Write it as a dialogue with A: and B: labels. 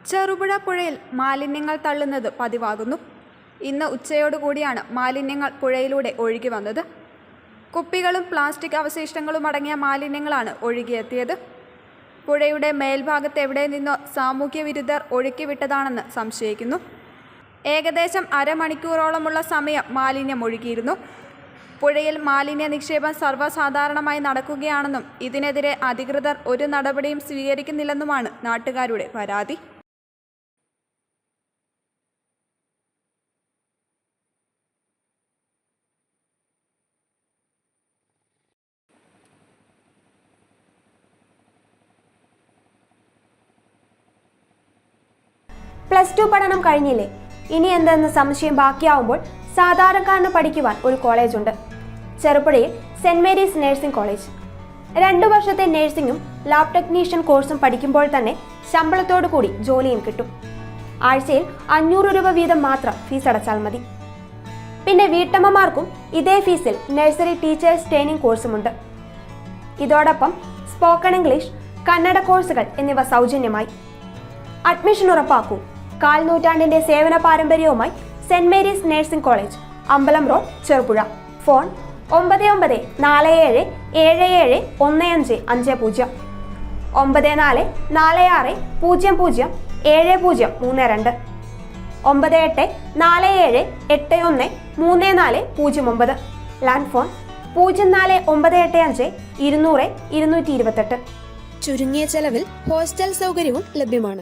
A: ചെറുപുഴ പുഴയിൽ മാലിന്യങ്ങൾ തള്ളുന്നത് പതിവാകുന്നു. ഇന്ന് ഉച്ചയോടുകൂടിയാണ് മാലിന്യങ്ങൾ പുഴയിലൂടെ ഒഴുകി വന്നത്. കുപ്പികളും പ്ലാസ്റ്റിക് അവശിഷ്ടങ്ങളും അടങ്ങിയ മാലിന്യങ്ങളാണ് ഒഴുകിയെത്തിയത്. പുഴയുടെ മേൽഭാഗത്ത് എവിടെ നിന്നോ സാമൂഹ്യ വിരുദ്ധർ ഒഴുക്കിവിട്ടതാണെന്ന് സംശയിക്കുന്നു. ഏകദേശം അരമണിക്കൂറോളമുള്ള സമയം മാലിന്യം ഒഴുകിയിരുന്നു. പുഴയിൽ മാലിന്യ നിക്ഷേപം സർവ്വസാധാരണമായി നടക്കുകയാണെന്നും ഇതിനെതിരെ അധികൃതർ ഒരു നടപടിയും സ്വീകരിക്കുന്നില്ലെന്നുമാണ് നാട്ടുകാരുടെ പരാതി.
B: +2 പഠനം കഴിഞ്ഞില്ലേ? ഇനി എന്തെന്ന് സംശയം ബാക്കിയാവുമ്പോൾ സാധാരണക്കാരന് പഠിക്കുവാൻ ഒരു കോളേജുണ്ട്. ചെറുപുഴയിൽ സെന്റ് മേരീസ് നഴ്സിംഗ് കോളേജ്. 2 വർഷത്തെ നഴ്സിംഗും ലാബ് ടെക്നീഷ്യൻ കോഴ്സും പഠിക്കുമ്പോൾ തന്നെ ശമ്പളത്തോടു കൂടി ജോലിയും കിട്ടും. ആഴ്ചയിൽ 500 രൂപ വീതം മാത്രം ഫീസ് അടച്ചാൽ മതി. പിന്നെ വീട്ടമ്മമാർക്കും ഇതേ ഫീസിൽ നഴ്സറി ടീച്ചേഴ്സ് ട്രെയിനിങ് കോഴ്സുമുണ്ട്. ഇതോടൊപ്പം സ്പോക്കൺ ഇംഗ്ലീഷ്, കന്നഡ കോഴ്സുകൾ എന്നിവ സൗജന്യമായി. അഡ്മിഷൻ ഉറപ്പാക്കൂ. 1/4 നൂറ്റാണ്ടിന്റെ സേവന പാരമ്പര്യവുമായി സെന്റ് മേരീസ് നഴ്സിംഗ് കോളേജ്, അമ്പലം road, Cherupuzha. Phone 9947771550, 9446007032, 9847813409. Land phone 04985 200 228.
C: ചുരുങ്ങിയ ചെലവിൽ ഹോസ്റ്റൽ സൗകര്യവും ലഭ്യമാണ്.